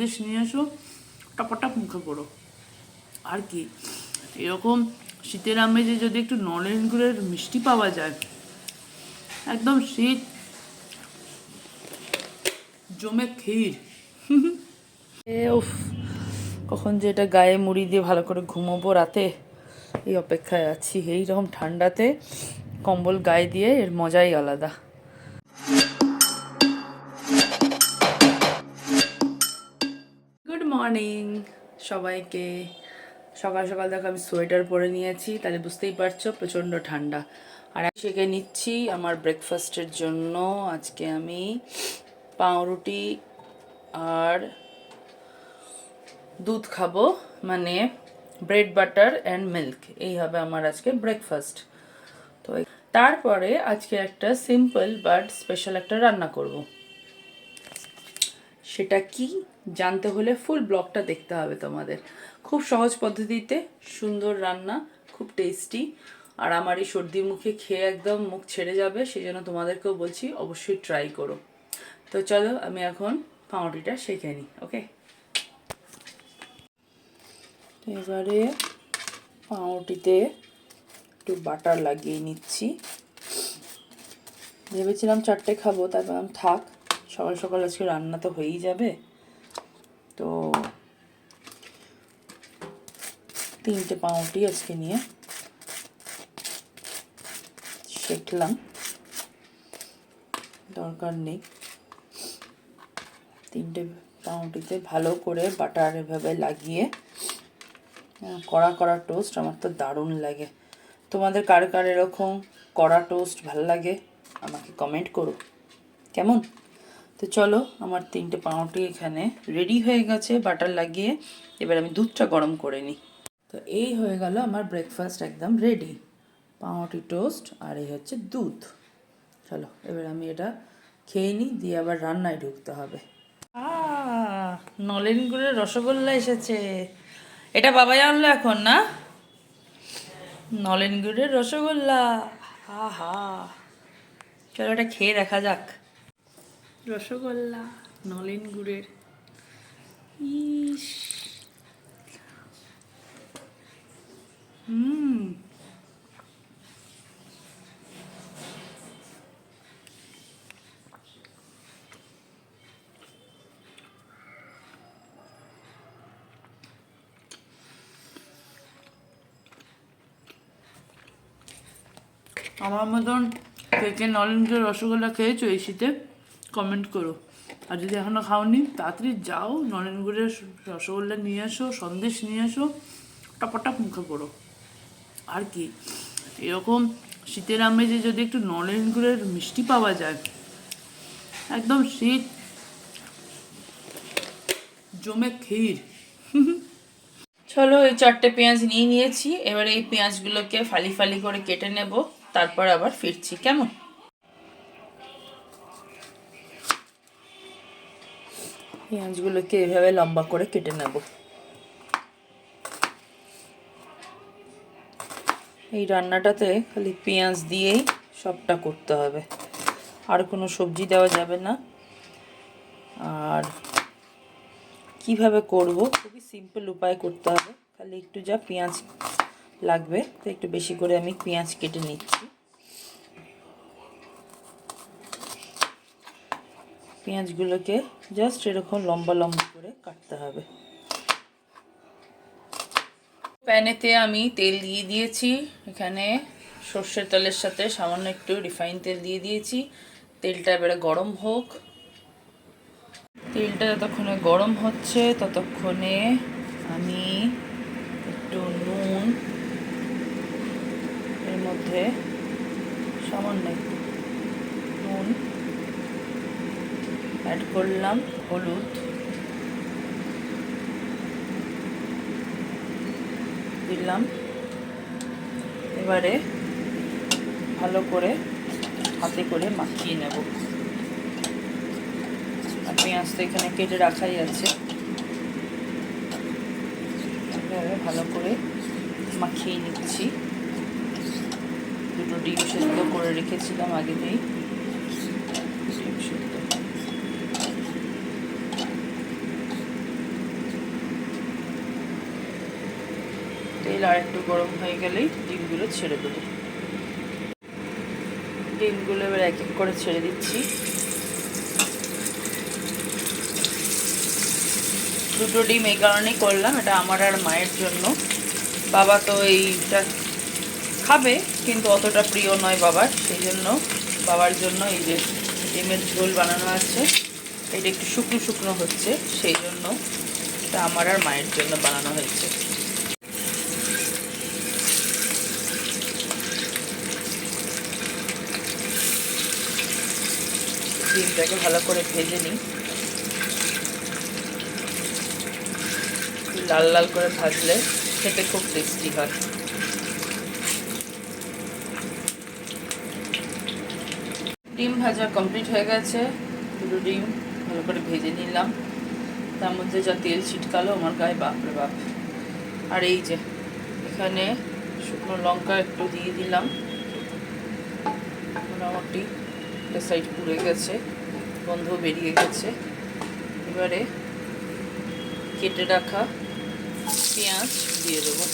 সন্দেশ নিয়ে এসো, টপাটপ মুখে পড়ো। আর কি, এরকম শীতের আমেজে যদি একটু নলেন গুড়ের মিষ্টি পাওয়া যায়, একদম শীত জমে ক্ষীর। উফ, কখন যে এটা গায়ে মুড়ি দিয়ে ভালো করে ঘুমোবো রাতে, এই অপেক্ষায় আছি। এইরকম ঠান্ডাতে কম্বল গায়ে দিয়ে এর মজাই আলাদা। গুড মর্নিং সবাইকে। সকাল সকাল দেখো আমি সোয়েটার পরে নিয়েছি, তাহলে বুঝতেই পারছো প্রচণ্ড ঠান্ডা। আর সেকে নিচ্ছি আমার ব্রেকফাস্টের জন্য। আজকে আমি পাউরুটি আর দুধ খাবো, মানে ব্রেড বাটার অ্যান্ড মিল্ক, এই হবে আমার আজকে ব্রেকফাস্ট। তো তারপরে আজকে একটা সিম্পল বাট স্পেশাল একটা রান্না করব। সেটা কি জানতে হলে ফুল ব্লগটা দেখতে হবে তোমাদের। খুব সহজ পদ্ধতিতে সুন্দর রান্না, খুব টেস্টি, আর আমার এই সর্দি মুখে খেয়ে একদম মুখ ছেড়ে যাবে, সেই জন্য তোমাদেরকেও বলছি অবশ্যই ট্রাই করো। তো চলো আমি এখন পাউরুটিটা সেঁকে নিই। ওকে, এবারে পাউরুটিতে একটু বাটার লাগিয়ে নিচ্ছি। ভেবেছিলাম 4টে খাবো, তারপর আমি থাক, সকাল সকাল আজকে রান্না তো হয়েই যাবে। তো 3টে পাউরুটি আজকে নিয়ে সেঁকলাম, দরকার নেই। 3টে পাউরুটিতে ভালো করে বাটার এভাবে লাগিয়ে কড়া কড়া টোস্ট আমার তো দারুণ লাগে। তোমাদের কার কার এরকম কড়া টোস্ট ভালো লাগে আমাকে কমেন্ট করো কেমন। তো চলো, আমার 3টে পাউরুটি এখানে রেডি হয়ে গেছে বাটার লাগিয়ে। এবার আমি দুধটা গরম করে নিই। তো এই হয়ে গেল আমার ব্রেকফাস্ট একদম রেডি, পাউরুটি টোস্ট আর এই হচ্ছে দুধ। চলো এবার আমি এটা খেয়ে নিই, দিয়ে আবার রান্নায় ঢুকতে হবে। নলেন গুড়ের রসগোল্লা এসেছে, এটা বাবাই আনলো এখন না? নলেন গুড়ের রসগোল্লা, হা হা। চলো এটা খেয়ে দেখা যাক। রসগোল্লা নলেন গুড়ের, ইস, আমার মতন কে কে নলেন গুড়ের রসগোল্লা খেয়েছো এই শীতে কমেন্ট করো। আর যদি এখনও খাওনি তাড়াতাড়ি যাও, নলেন গুড়ের রসগোল্লা নিয়ে আসো, সন্দেশ নিয়ে আসো, টপাটপ মুখে পড়ো। আর কি, এরকম শীতের আমেজে যদি একটু নলেন গুড়ের মিষ্টি পাওয়া যায়, একদম শীত জমে ক্ষীর। চলো, এই 4টে পেঁয়াজ নিয়ে নিয়েছি, এবারে এই পেঁয়াজগুলোকে ফালি ফালি করে কেটে নেব, তারপর আবার ফিরছি কেমন। পেঁয়াজগুলোকে এভাবে লম্বা করে কেটে নেব। এই রান্নাটাতে খালি পেঁয়াজ দিয়েই সবটা করতে হবে, আর কোনো সবজি দেওয়া যাবে না। আর কিভাবে করব, খুবই সিম্পল উপায় করতে হবে, খালি একটু যা পেঁয়াজ লাগবে, তো একটু বেশি করে আমি পেঁয়াজ কেটে নিচ্ছি। পেঁয়াজগুলোকে জাস্ট এরকম লম্বা লম্বা করে কাটতে হবে। প্যানেতে আমি তেল দিয়ে দিয়েছি, এখানে সর্ষের তেলের সাথে সামান্য একটু রিফাইন তেল দিয়ে দিয়েছি। তেলটা এবারে গরম হোক। তেলটা যতক্ষণে গরম হচ্ছে ততক্ষণে আমি একটু নুন, এর মধ্যে সামান্য একটু নুন অ্যাড করলাম, হলুদ দিলাম। এবারে ভালো করে হাতে করে মাখিয়ে নেব। আর পেঁয়াজ তো এখানে কেটে রাখাই আছে, এভাবে ভালো করে মাখিয়ে নিচ্ছি। 2টো ডিম সেদ্ধ করে রেখেছিলাম আগেতেই, ডিম সেদ্ধ তেল আর একটু গরম হয়ে গেলেই ডিমগুলো ছেড়ে দেবো। ডিমগুলো এবার এক এক করে ছেড়ে দিচ্ছি। দুটো ডিম এই কারণেই করলাম, এটা আমার আর মায়ের জন্য। বাবা তো এইটা খাবে কিন্তু অতটা প্রিয় নয় বাবার, সেই জন্য বাবার জন্য এই যে ডিমের ঝোল বানানো আছে, এটা একটু শুকনো শুকনো হচ্ছে, সেই জন্য এটা আমার আর মায়ের জন্য বানানো হয়েছে। ডিমটাকে ভালো করে ভেজে নিই, লাল লাল করে ভাজলে খেতে খুব টেস্টি হয়। ডিম ভাজা কমপ্লিট হয়ে গেছে, দুটো ডিম ভালো করে ভেজে নিলাম, তার মধ্যে যা তেল ছিটকালো আমার গায়ে, বাপরে বাপ। আর এই যে এখানে শুকনো লঙ্কা একটু দিয়ে দিলাম, মোটামুটি একটা সাইড পুড়ে গেছে, গন্ধ বেরিয়ে গেছে। এবারে কেটে রাখা পেঁয়াজ দিয়ে দেবো।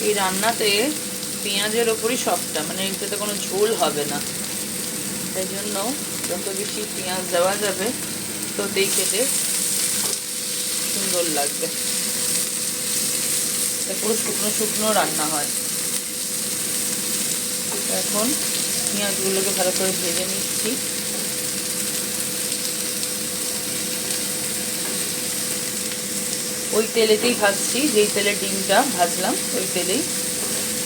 এই রান্নাতে পেঁয়াজের ওপরই সবটা, মানে এটাতে কোনো ঝোল হবে না, তাই জন্য যত বেশি পেঁয়াজ দেওয়া যাবে ততই খেতে সুন্দর লাগবে। পুরো শুকনো শুকনো রান্না হয়। এখন পেঁয়াজগুলোকে ভালো করে ভেজে নিচ্ছি। ওই তেলেতেই ভাজছি, যেই তেলে ডিমটা ভাজলাম ওই তেলেই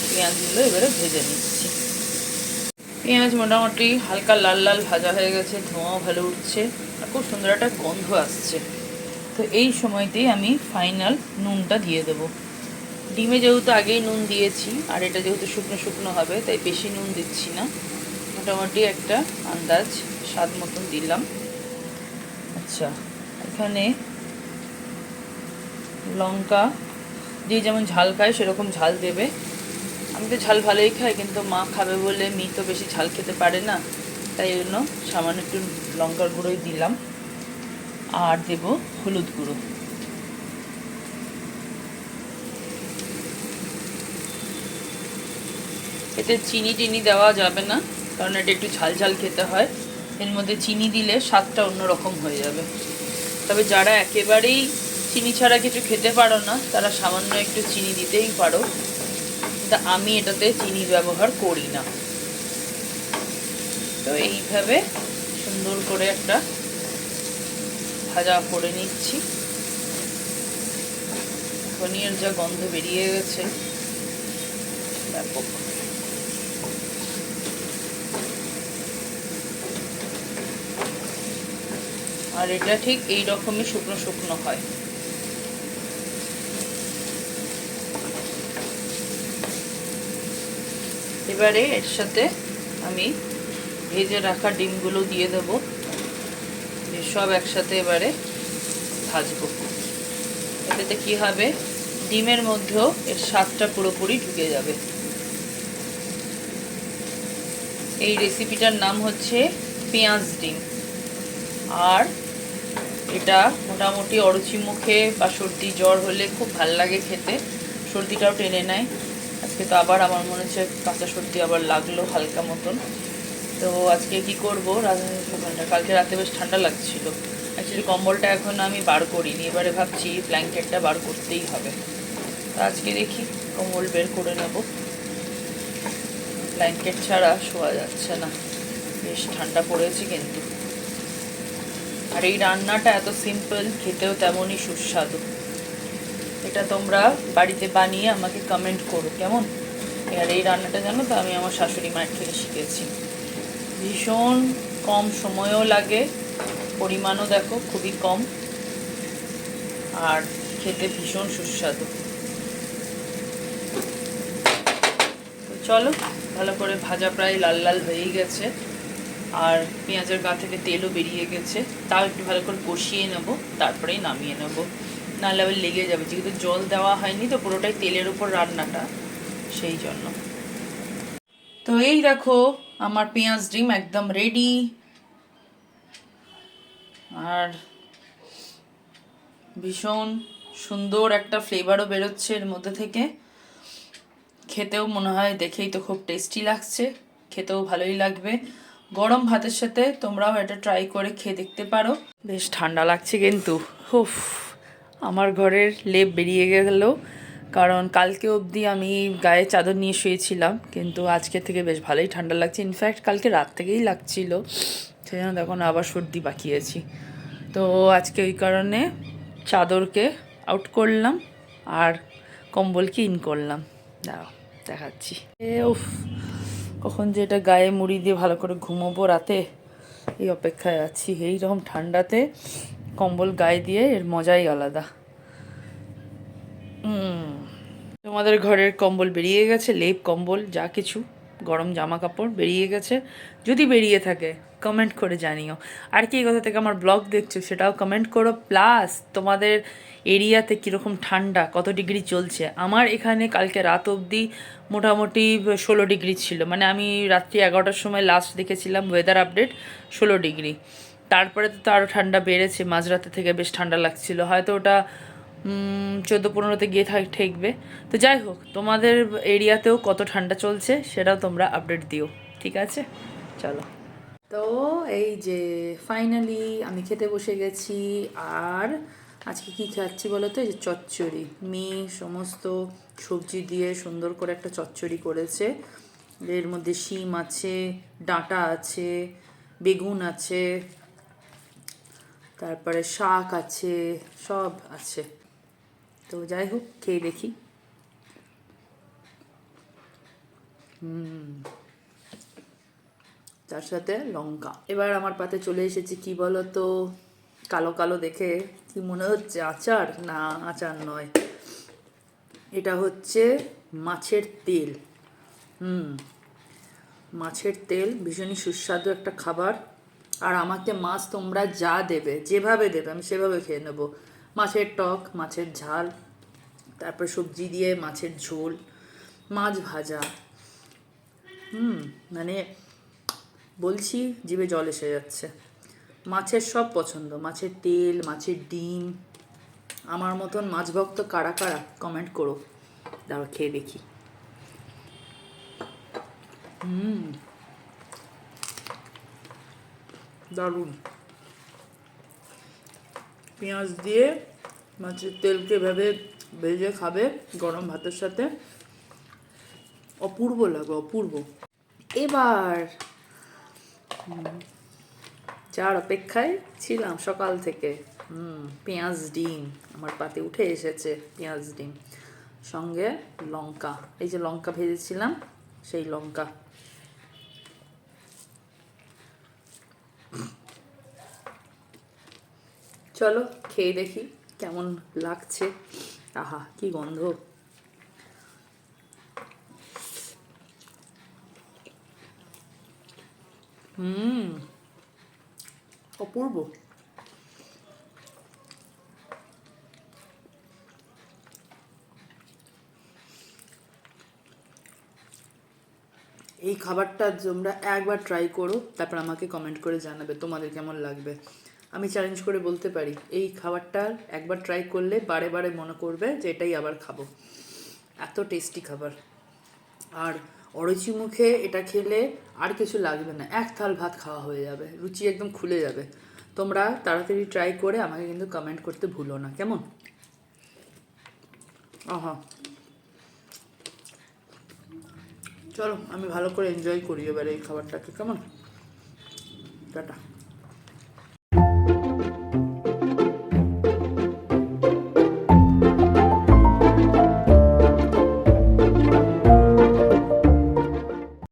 পেঁয়াজগুলো এবারে ভেজে নিচ্ছি। পেঁয়াজ মোটামুটি হালকা লাল লাল ভাজা হয়ে গেছে, ধোঁয়াও ভালো উঠছে আর খুব সুন্দর একটা গন্ধ আসছে। তো এই সময়তেই আমি ফাইনাল নুনটা দিয়ে দেবো। ডিমে যেহেতু আগেই নুন দিয়েছি আর এটা যেহেতু শুকনো শুকনো হবে, তাই বেশি নুন দিচ্ছি না, মোটামুটি একটা আন্দাজ স্বাদ মতন দিলাম। আচ্ছা, এখানে লঙ্কা যে যেমন ঝাল খায় সেরকম ঝাল দেবে। আমি তো ঝাল ভালোই খাই, কিন্তু মা খাবে বলে মি তো বেশি ঝাল খেতে পারে না, তাই জন্য সামান্য একটু লঙ্কার গুঁড়োই দিলাম। আর দেব হলুদ গুঁড়ো। এতে চিনি টিনি দেওয়া যাবে না, কারণ এটা একটু ঝাল ঝাল খেতে হয়, এর মধ্যে চিনি দিলে স্বাদটা অন্যরকম হয়ে যাবে। তবে যারা একেবারেই চিনি ছাড়া কিছু খেতে পারো না, তারা সামান্য একটু চিনি দিতেই পারো, তা আমি এটাতে চিনি ব্যবহার করি না। তো এইভাবে সুন্দর করে একটা ভাজা করে নিচ্ছি। পনিরের যা গন্ধ বেরিয়ে গেছে ব্যাপক। আর এটা ঠিক এই রকমই শুকনো শুকনো হয়। এবারে এর সাথে আমি ভেজে রাখা ডিমগুলো দিয়ে দেবো, সব একসাথে এবারে ভাজবো। এটাতে কি হবে, ডিমের মধ্যেও এর স্বাদটা পুরোপুরি ঢুকে যাবে। এই রেসিপিটার নাম হচ্ছে পেঁয়াজ ডিম। আর এটা মোটামুটি অরুচি মুখে বা সর্দি জ্বর হলে খুব ভাল লাগে খেতে, সর্দিটাও টেনে নেয়। আজকে তো আবার আমার মনে হচ্ছে কাঁচা সর্দি আবার লাগলো হালকা মতন। তো আজকে কি করবো, কালকে রাতে বেশ ঠান্ডা লাগছিল, অ্যাকচুয়ালি কম্বলটা এখন আমি বার করিনি, এবারে ভাবছি ব্ল্যাঙ্কেটটা বার করতেই হবে। তো আজকে দেখি কম্বল বের করে নেব, ব্ল্যাঙ্কেট ছাড়া শোয়া যাচ্ছে না, বেশ ঠান্ডা পড়েছে কিন্তু। আর এই রান্নাটা এত সিম্পল, খেতেও তেমনই সুস্বাদু। এটা তোমরা বাড়িতে বানিয়ে আমাকে কমেন্ট করো কেমন। আর এই রান্নাটা জানো তো আমি আমার শাশুড়ি মায়ের থেকে শিখেছি, ভীষণ কম সময়ও লাগে, পরিমাণও দেখো খুবই কম, আর খেতে ভীষণ সুস্বাদু। তো চলো, ভালো করে ভাজা প্রায় লাল লাল হয়েই গেছে, আর পেঁয়াজের গা থেকে তেলও বেরিয়ে গেছে, তাও একটু ভালো করে কষিয়ে নেবো, তারপরেই নামিয়ে নেবো, নাহলে আবার লেগে যাবে, যেহেতু জল দেওয়া হয়নি তো পুরোটাই তেলের উপর রান্নাটা, সেই জন্য। তো এই দেখো আমার পেঁয়াজ ডিম একদম রেডি। আর ভীষণ সুন্দর একটা ফ্লেভারও বেরোচ্ছে এর মধ্যে থেকে। খেতেও মনে হয়, দেখেই তো খুব টেস্টি লাগছে, খেতেও ভালোই লাগবে। গরম ভাতের সাথে তোমরাও এটা ট্রাই করে খেয়ে দেখতে পারো। বেশ ঠান্ডা লাগছে কিন্তু, হুফ, আমার ঘরের লেপ বেরিয়ে গেল, কারণ কালকে অবধি আমি গায়ে চাদর নিয়ে শুয়েছিলাম, কিন্তু আজকে থেকে বেশ ভালোই ঠান্ডা লাগছে। ইনফ্যাক্ট কালকে রাত থেকেই লাগছিল, সেই জন্য তখন আবার সর্দি পাকিয়েছি। তো আজকে ওই কারণে চাদরকে আউট করলাম আর কম্বলকে ইন করলাম। দাঁড়াও দেখাচ্ছি। উফ, কখন যে এটা গায়ে মুড়ি দিয়ে ভালো করে ঘুমোবো রাতে, এই অপেক্ষায় আছি। এইরকম ঠান্ডাতে কম্বল গায়ে দিয়ে এর মজাই আলাদা। তোমাদের ঘরের কম্বল বেরিয়ে গেছে, লেপ কম্বল যা কিছু গরম জামা কাপড় বেরিয়ে গেছে? যদি বেরিয়ে থাকে কমেন্ট করে জানিও। আর কি কোথা থেকে আমার ব্লগ দেখছো সেটাও কমেন্ট করো। প্লাস তোমাদের এরিয়াতে কীরকম ঠান্ডা, কত ডিগ্রি চলছে। আমার এখানে কালকে রাত অবধি মোটামুটি 16 ডিগ্রি ছিল, মানে আমি রাত্রি 11টার সময় লাস্ট দেখেছিলাম ওয়েদার আপডেট 16 ডিগ্রি। তারপরে তো আরও ঠান্ডা বেড়েছে, মাঝরাতে থেকে বেশ ঠান্ডা লাগছিল, হয়তো ওটা 14-15তে গিয়ে ঠেকবে। তো যাই হোক, তোমাদের এরিয়াতেও কত ঠান্ডা চলছে সেটাও তোমরা আপডেট দিও, ঠিক আছে? চলো, তো এই যে ফাইনালি আমি খেতে বসে গেছি। আর আজকে কি খাচ্ছি বলো তো? এই যে চচ্চড়ি, মেয়ে সমস্ত সবজি দিয়ে সুন্দর করে একটা চচ্চড়ি করেছে। এর মধ্যে শিম আছে, ডাঁটা আছে, বেগুন আছে, তারপরে শাক আছে, সব আছে। তো যাই হোক, খেয়ে দেখি। তার সাথে লঙ্কা। এবার আমার পাতে চলে এসেছে কি বলো তো, কালো কালো দেখে কি মনে হচ্ছে? আচার? না, আচার নয়, এটা হচ্ছে মাছের তেল। মাছের তেল ভীষণই সুস্বাদু একটা খাবার। আর আমাকে মাছ তোমরা যা দেবে, যেভাবে দেবে আমি সেভাবে খেয়ে নেবো। মাছের টক, মাছের ঝাল, তারপর সবজি দিয়ে মাছের ঝোল, মাছ ভাজা, মানে বলছি জিভে জল এসে যাচ্ছে। মাছের সব পছন্দ, মাছের তেল, মাছের ডিম। আমার মতন মাছ ভক্ত কারা কারা কমেন্ট করো, দাঁড়া খেয়ে দেখি। দারুণ। পেঁয়াজ দিয়ে মাছের তেলকে এভাবে ভেজে খাবে গরম ভাতের সাথে, অপূর্ব লাগে, অপূর্ব। এবার যার অপেক্ষায় ছিলাম সকাল থেকে, পেঁয়াজ ডিম আমার পাতে উঠে এসেছে। পেঁয়াজ ডিম সঙ্গে লঙ্কা, এই যে লঙ্কা ভেজেছিলাম সেই লঙ্কা। চলো খেয়ে দেখি কেমন লাগছে। আহা কি গন্ধ! অপূর্ব। এই খাবারটা তোমরা একবার ট্রাই করো, তারপর আমাকে কমেন্ট করে জানাবে তোমাদের কেমন লাগবে। আমি চ্যালেঞ্জ করে বলতে পারি, এই খাবারটা একবার ট্রাই করলে বারে বারে মনে করবে যে এটাই আবার খাবো। এত টেস্টি খাবার। আর অরুচি মুখে এটা খেলে আর কিছু লাগবে না, এক থাল ভাত খাওয়া হয়ে যাবে, রুচি একদম খুলে যাবে। তোমরা তাড়াতাড়ি ট্রাই করে আমাকে কিন্তু কমেন্ট করতে ভুলো না, কেমন? আহা, চলো আমি ভালো করে এনজয় করি এবার এই খাবারটাকে, কেমন? টাটা।